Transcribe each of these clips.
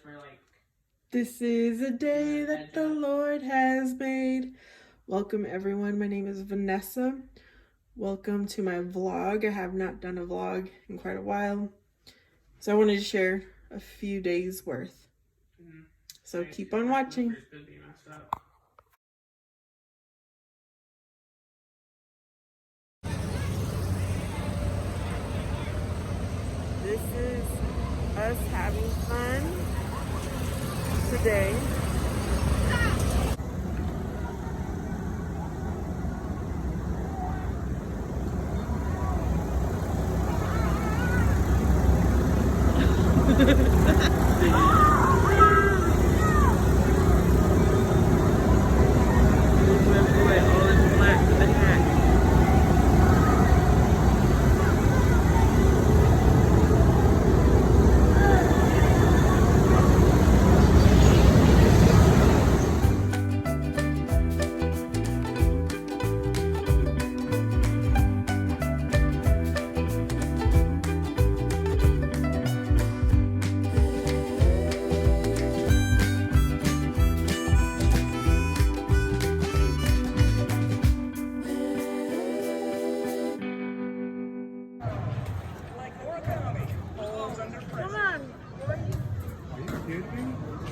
for like... This is a day that the Lord has made. Welcome everyone, my name is Vanessa. Welcome to my vlog. I have not done a vlog in quite a while. So I wanted to share a few days worth. So keep on watching. This is us having fun today.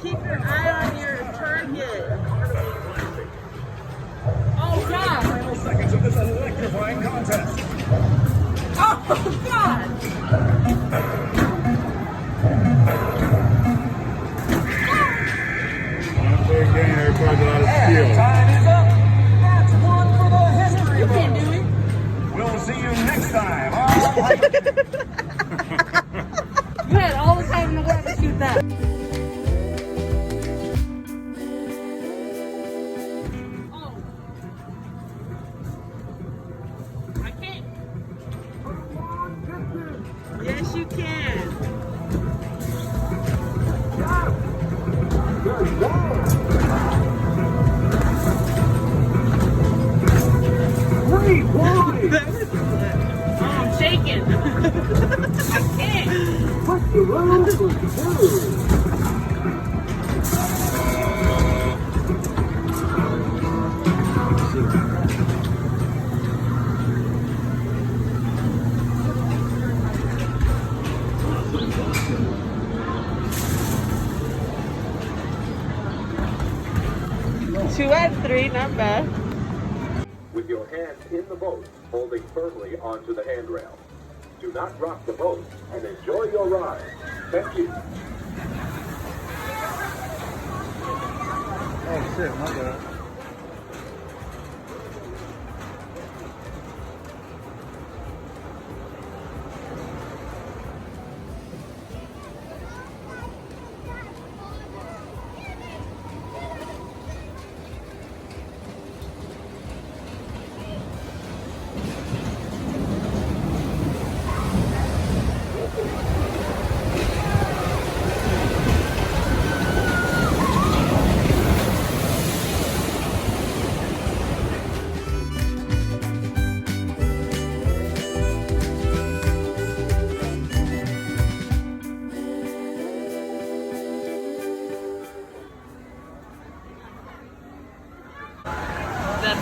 Keep your eye on your target. Oh God! Final seconds of this electrifying contest. Oh God! Again, everybody's a lot of skill. Time is up. That's one for the history books. You can do it. We'll see you next time. You had all the time in the world to shoot that. Yes, you can. 3 wide. Oh, I'm shaking. I can't. What's the road for 2? Two at 3, not bad. With your hands in the boat, holding firmly onto the handrail. Do not rock the boat and enjoy your ride. Thank you. Oh shit, my bad.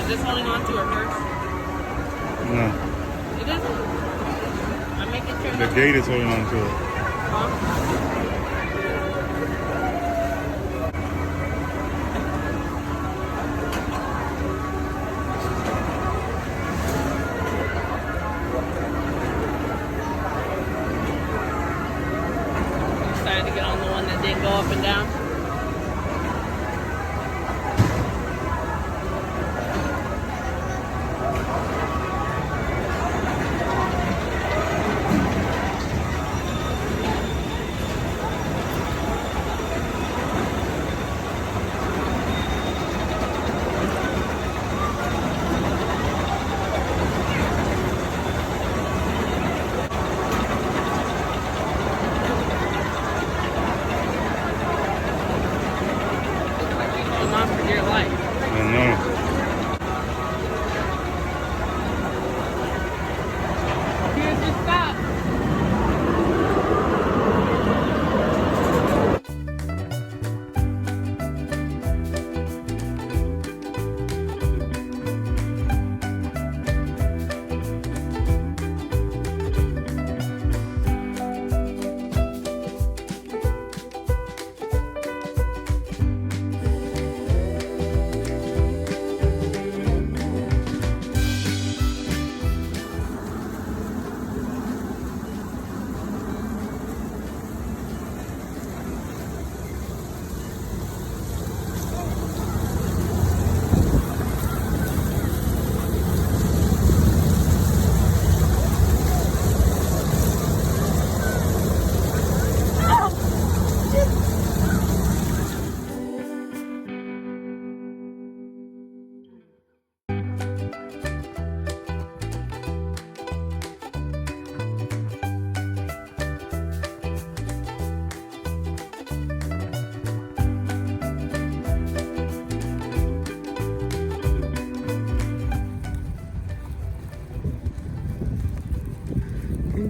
Is this holding on to or hers? No. It isn't? I'm making sure. The gate is holding on to it. Huh? Decided to get on the one that didn't go up and down.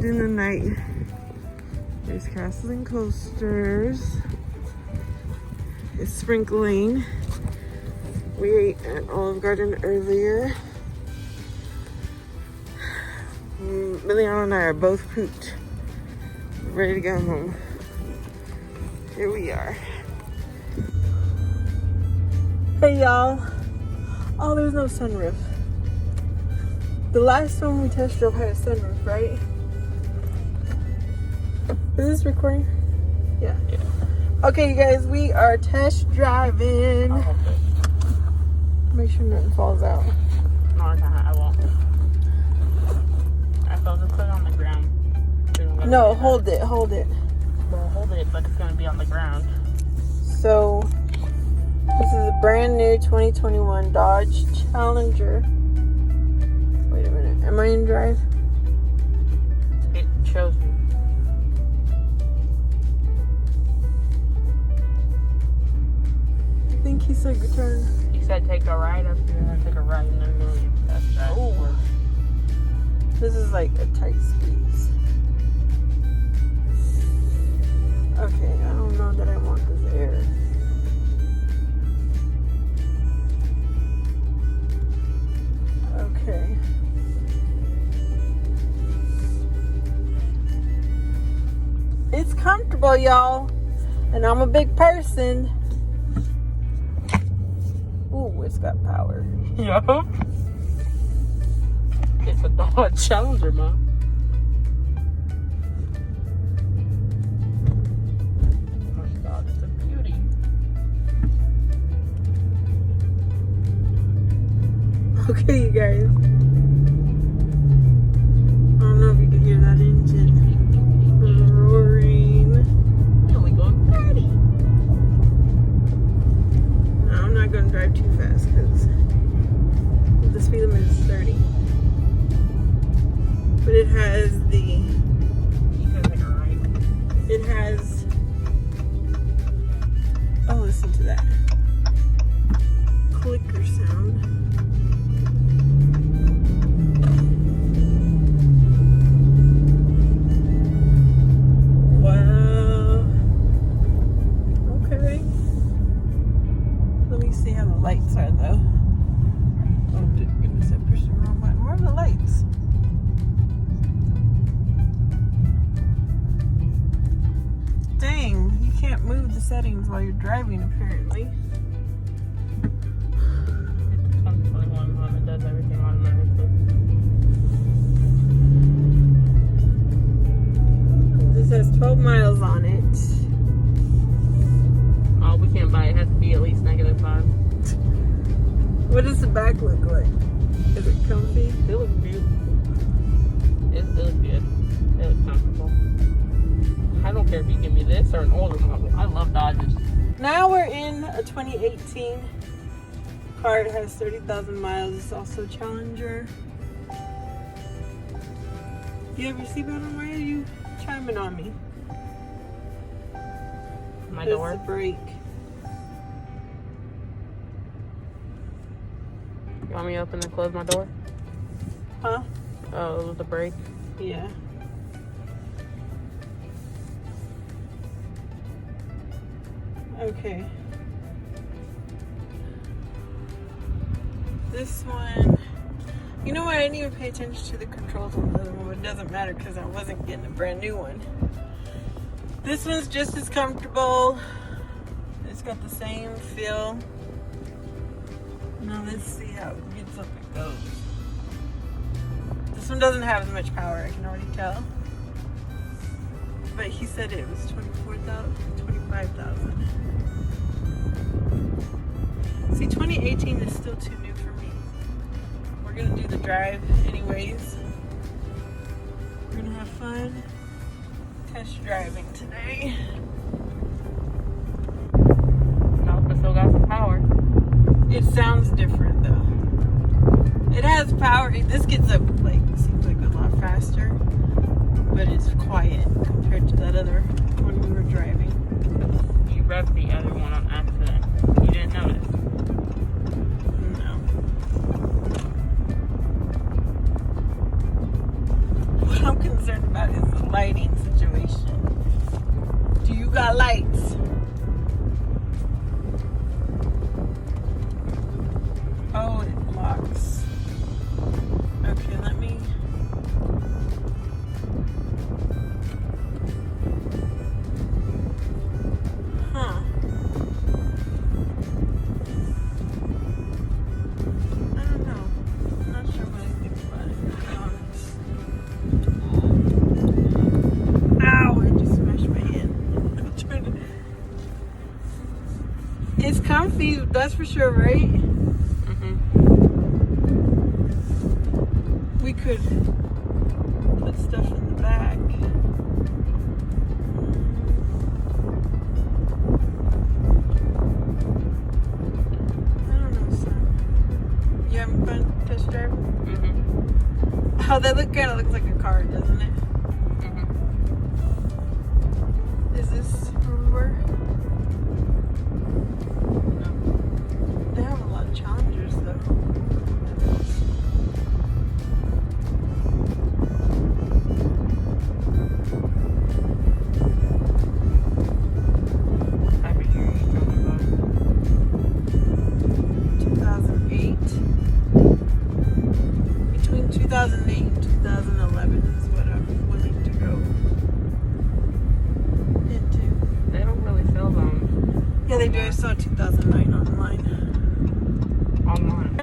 in the night. There's castles and coasters. It's sprinkling. We ate at Olive Garden earlier. Miliana and I are both pooped. Ready to go home. Here we are. Hey y'all. Oh, there's no sunroof. The last one we test drove had a sunroof, right? Is this recording? Yeah. Okay, you guys, we are test driving. Make sure nothing falls out. No, I won't. I thought to put it on the ground. No, hold it. Well, hold it, but it's going to be on the ground. So, this is a brand new 2021 Dodge Challenger. Wait a minute. Am I in drive? It shows you. I think he said return. He said take a right up here and then take a right and then leave. That's right. Oh. This is like a tight squeeze. Okay, I don't know that I want this air. Okay. It's comfortable, y'all. And I'm a big person. Ooh, it's got power. Yup. It's a Dodge Challenger, Mom. Oh my God, it's a beauty. Okay, you guys. I don't know if you can hear that engine roaring. Really going 30. No, I'm not going to drive too fast because the speed limit is 30. But it has the... You can take a right. It has... Oh, listen to that. Clicker sound. Wow. Okay. Let me see how the lights are though. Oh goodness, I pushed the wrong button. Where are the lights? Dang, you can't move the settings while you're driving apparently. It's 2021, Mom. It does everything automatically. This has 12 miles on it. Oh, we can't buy it. It has to be at least -5. What does the back look like? Is it comfy? It looks beautiful. It looks good. It looks comfortable. I don't care if you give me this or an older model. I love Dodges. Now we're in a 2018 car. It has 30,000 miles. It's also a Challenger. You have your seatbelt on? Why are you chiming on me? My That's door. the brake. You want me to open and close my door? Huh? Oh, it was the brake. Yeah. Okay. This one, you know what? I didn't even pay attention to the controls on the other one, but it doesn't matter because I wasn't getting a brand new one. This one's just as comfortable. It's got the same feel. Now let's see how it gets up and goes. This one doesn't have as much power, I can already tell. But he said it was 24,000, 25,000. See, 2018 is still too new for me. We're gonna do the drive anyways. We're gonna have fun test driving today. No, but still got some power. It sounds different though. It has power. This gets up like, seems like a lot faster, but it's quiet compared to that other when we were driving. You revved the other one on accident. You didn't notice. No. What I'm concerned about is It's comfy, that's for sure, right? We could put stuff in the back. I don't know, son. You having fun test driving? Oh, that kind of looks like a car, doesn't it? Is this where we were? No. They have a lot of Challengers, though. Type of year you talking about? 2008. Between 2008 and 2011 is what I'm willing to go into. They don't really sell them Yeah, they do. I saw 2009 online. online.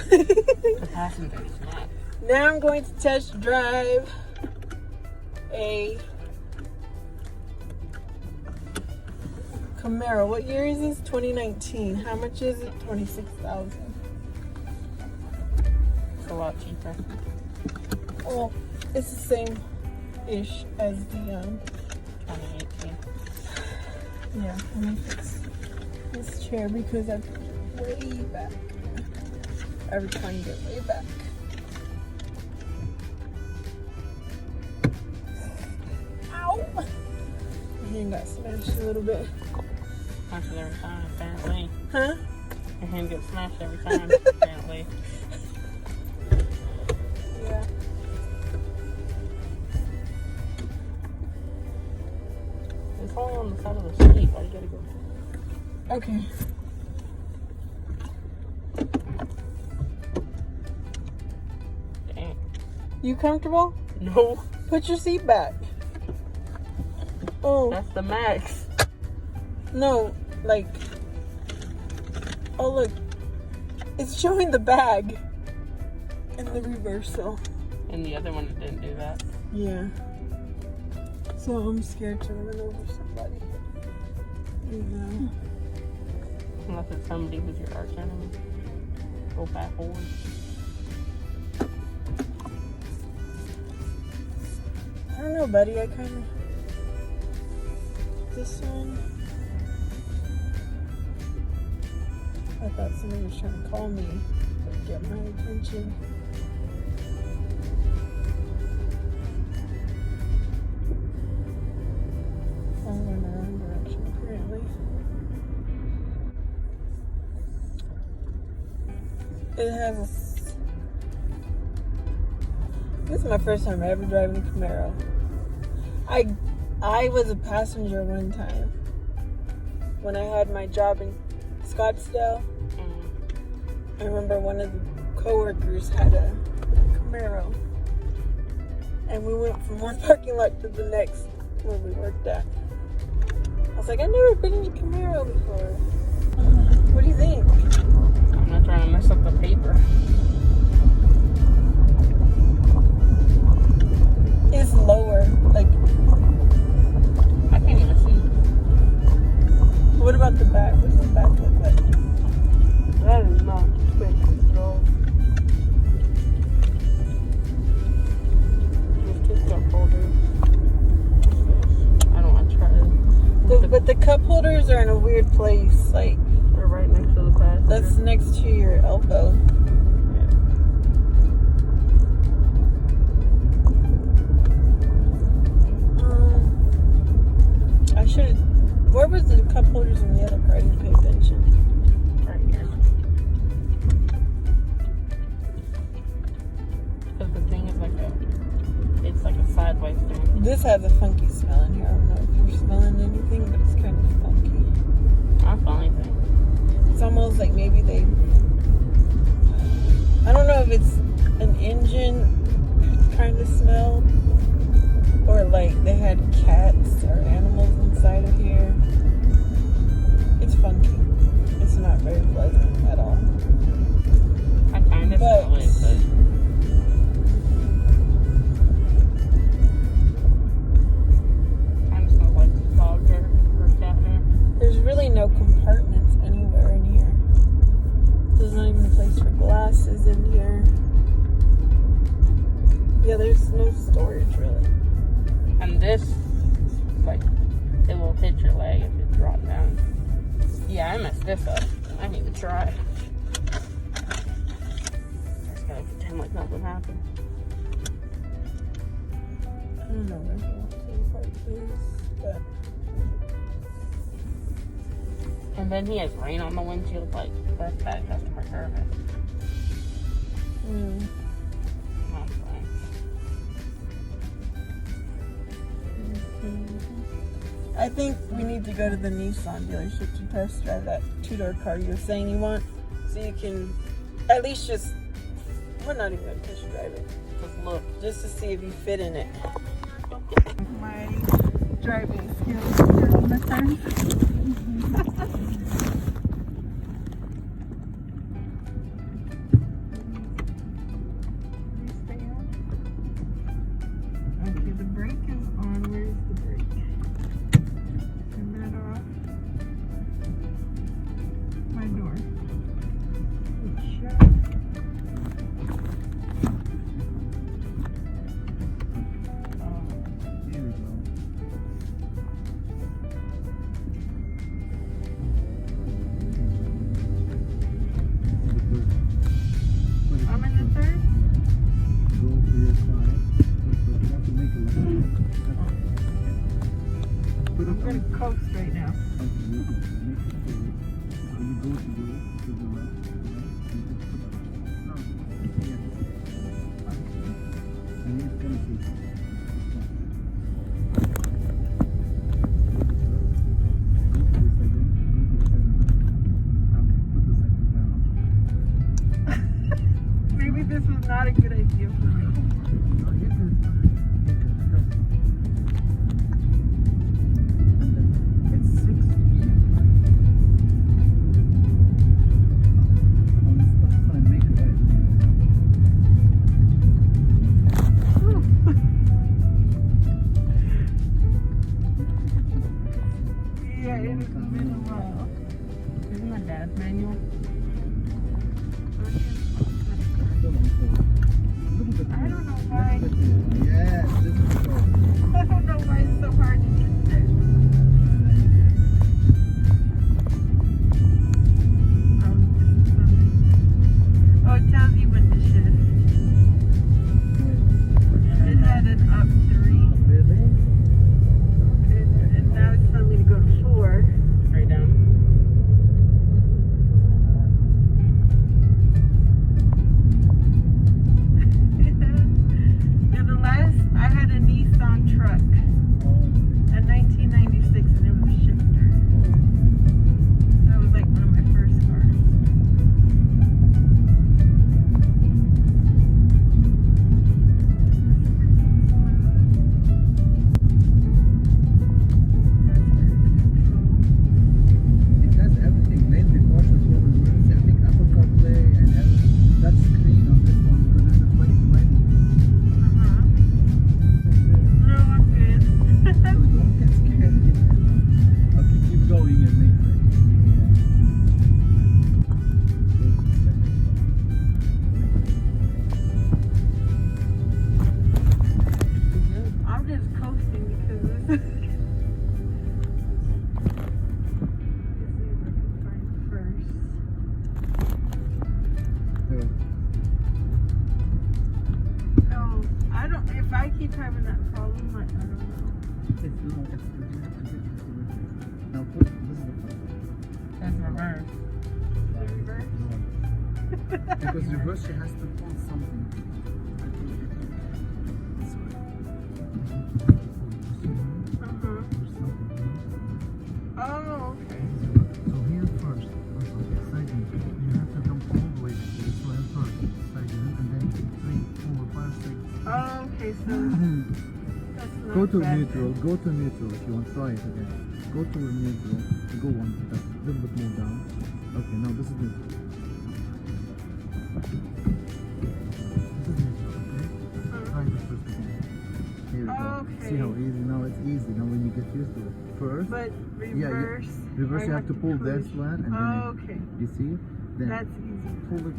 The passenger is not. Now I'm going to test drive a Camaro. What year is this? 2019. How much is it? $26,000. It's a lot cheaper. Well, it's the same-ish as the 2018. Yeah, let me fix this chair because I'm way back. I reclined it way back. Ow! My hand got smashed a little bit. Smashes every time, apparently. Huh? Your hand gets smashed every time, apparently. Yeah. It's only on the side of the seat. Why you gotta go? Okay. Dang. You comfortable? No. Put your seat back. Oh, That's the max. no. Like, oh, look. It's showing the bag in the reversal. And the other one didn't do that. Yeah. So I'm scared to run over somebody. You know. Unless it's somebody who's your arch enemy. Go back forward. I don't know, buddy. I kind of. This one. I thought somebody was trying to call me to get my attention. I'm going the wrong direction, apparently. It has a. This is my first time ever driving a Camaro. I was a passenger one time when I had my job in Scottsdale. I remember one of the coworkers had a Camaro, and we went from one parking lot to the next where we worked at. I was like, I've never been in a Camaro before. What do you think? I'm not trying to mess up the paper. It's lower, like. I can't even see. What about the back? What does the back look like? That is not spacious at all. Just two cup holders. I don't want to try it. But the cup holders are in a weird place. Like, They're right next to the passenger. that's next to your elbow. I should have. Where was the cup holders in the other car? I didn't pay attention. Right here. Because the thing is it's like a sideways thing. This has a funky smell in here. I don't know if you're smelling anything, but it's kind of funky. I don't feel anything. It's almost like maybe they hit your leg if it dropped down. Yeah, I messed this up. I need to try. Just gotta pretend like nothing happened. I don't know if I want to fight this, but And then he has rain on the windshield, like, that's bad customer service. That's fine. I think we need to go to the Nissan dealership to test drive that two-door car you were saying you want, so you can at least just, we're not even going to test drive it. Just look. Just to see if you fit in it. My driving skills are on the turn. Okay, the brake is on. Where's the brake? Turn that off. My door. It's shut. Here we go. I'm in the third. Go to your side. You have to make a left. Put I'm it gonna on. coast right now. Okay, you go. Make it forward. So you go to the left. You just put it on. No. Yes. And it's gonna take it. Maybe this was not a good idea for me. It's 6 feet. On the stop sign, make it right. Yeah, it has been a while. Isn't that dad's manual? I don't know why. Yes, this is the I don't know why it's so hard to get there. Oh, it tells you when to shift. It had an up 3. Really? And now it's telling me to go to 4. Right down. Yeah, the last, I had a Nissan truck, a 1996, and it was a shifter. That was like one of my first cars. It has everything. Lane departure, forward emergency. I think Apple CarPlay and everything. Touch screen on this one because it's a 2020. No, I'm good. So don't get scared. Okay, keep going and make it. I'm just coasting because this is. Let me see if I can find first. Oh, I don't. If I keep having that problem, I don't know. Now put this is the first. That's reverse. Reverse. Because reverse she has to pull something. This way. Oh, okay. So here first, second, you have to come all the way to this way first, second, and then 3, 4, 5, 6. Oh, okay. So that's not Go to bad. neutral, go to neutral if you want. Try it again. Go to neutral, go one, a little bit more down. Okay, now this is neutral. This is neutral, okay? Try this first again. Here we go. Okay. See how easy? Now it's easy, now when you get used to it. First, But yeah, reverse. reverse I you have to pull this push. one, and then Oh, okay. you see? Then That's easy. pull it,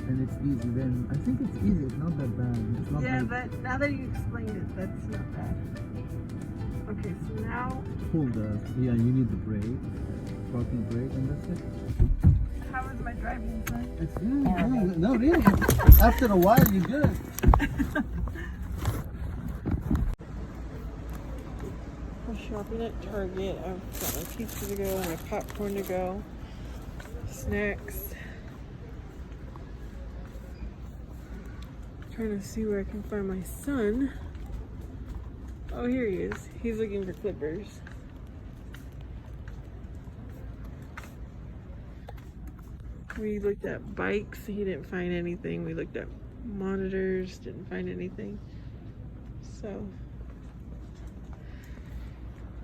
and it's easy. Then I think it's easy. It's not that bad. It's not Yeah, like, but now that you explained it, that's not bad. Okay, so now Pull the, yeah, you need the brake, parking brake, and that's it. how is my driving, son? It's good. No, really. After a while, you're good. We're shopping at Target. I've got my pizza to go, my popcorn to go, snacks. Trying to see where I can find my son. Oh, here he is. He's looking for clippers. We looked at bikes. He didn't find anything. We looked at monitors. Didn't find anything. So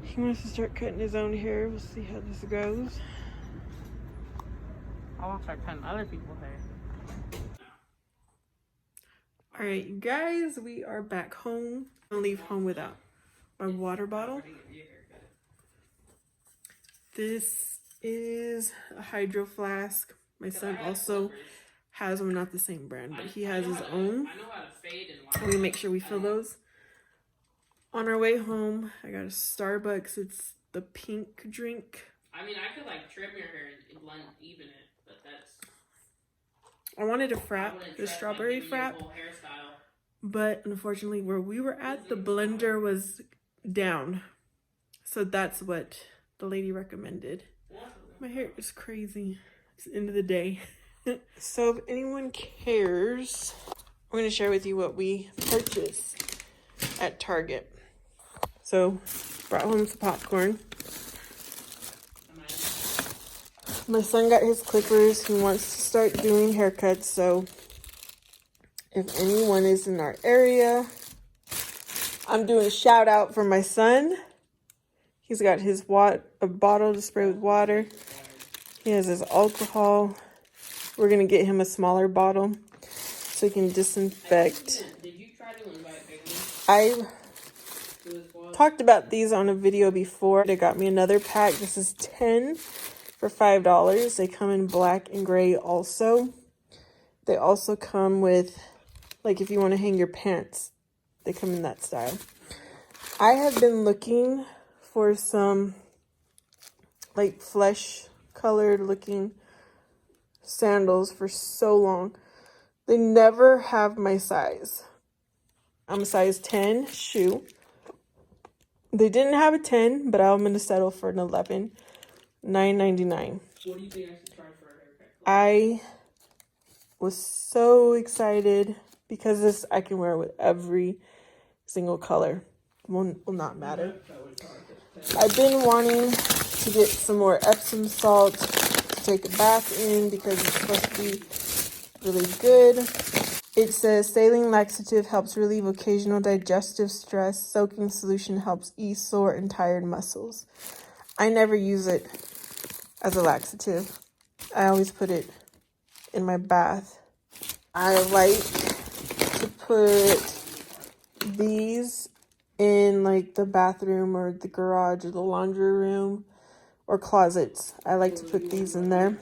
he wants to start cutting his own hair. We'll see how this goes. I want to start cutting other people's hair. All right, you guys, we are back home. I'm gonna leave home without my water bottle. This is a hydro flask. My son also has one, not the same brand, but he has his own. We make sure we fill those. On our way home, I got a Starbucks. It's the pink drink. I mean, I could like trim your hair and blend even it, but that's. I wanted a frap, the strawberry frap, but unfortunately where we were at, the blender was down. So that's what the lady recommended. My hair is crazy. It's the end of the day. So if anyone cares, I'm going to share with you what we purchased at Target. So brought home some popcorn. My son got his clippers. He wants to start doing haircuts. So if anyone is in our area, I'm doing a shout out for my son. He's got his a bottle to spray with water. He has his alcohol. We're going to get him a smaller bottle so he can disinfect. Did you try to invite Bailey? I talked about these on a video before. They got me another pack. This is 10 for $5. They come in black and gray also. They also come with, like, if you want to hang your pants, they come in that style. I have been looking for some, like, flesh colored looking sandals for so long. They never have my size. I'm a size 10 shoe. They didn't have a 10, but I'm going to settle for an 11. $9.99. What do you think I should try for a haircut? I was so excited because this I can wear with every single color. Will not matter. I've been wanting to get some more Epsom salt to take a bath in because it's supposed to be really good. It says saline laxative helps relieve occasional digestive stress. Soaking solution helps ease sore and tired muscles. I never use it as a laxative. I always put it in my bath. I like to put these in like the bathroom or the garage or the laundry room or closets. I like to put these in there.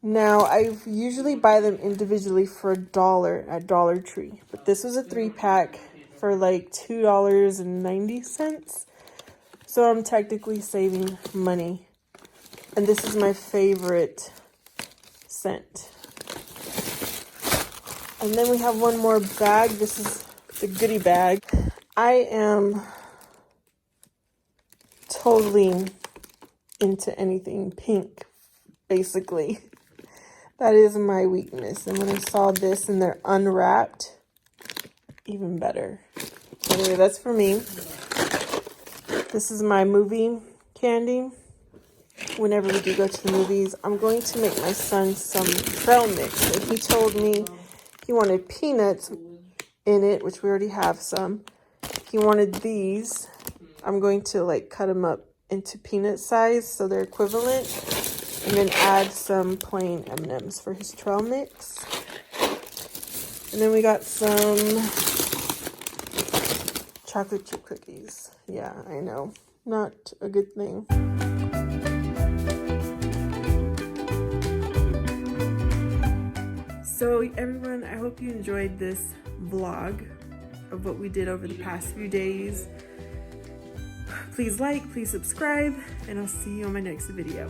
Now, I usually buy them individually for $1 at Dollar Tree. But this was a 3-pack for like $2.90. So I'm technically saving money. And this is my favorite scent. And then we have one more bag. This is the goodie bag. I am totally into anything pink, basically. That is my weakness. And when I saw this and they're unwrapped, even better. Anyway, that's for me. This is my movie candy. Whenever we do go to the movies, I'm going to make my son some trail mix. So he told me he wanted peanuts in it, which we already have some. He wanted these. I'm going to like cut them up into peanut size so they're equivalent. And then add some plain M&Ms for his trail mix. And then we got some chocolate chip cookies. Yeah, I know. Not a good thing. So everyone, I hope you enjoyed this vlog of what we did over the past few days. Please like, please subscribe, and I'll see you on my next video.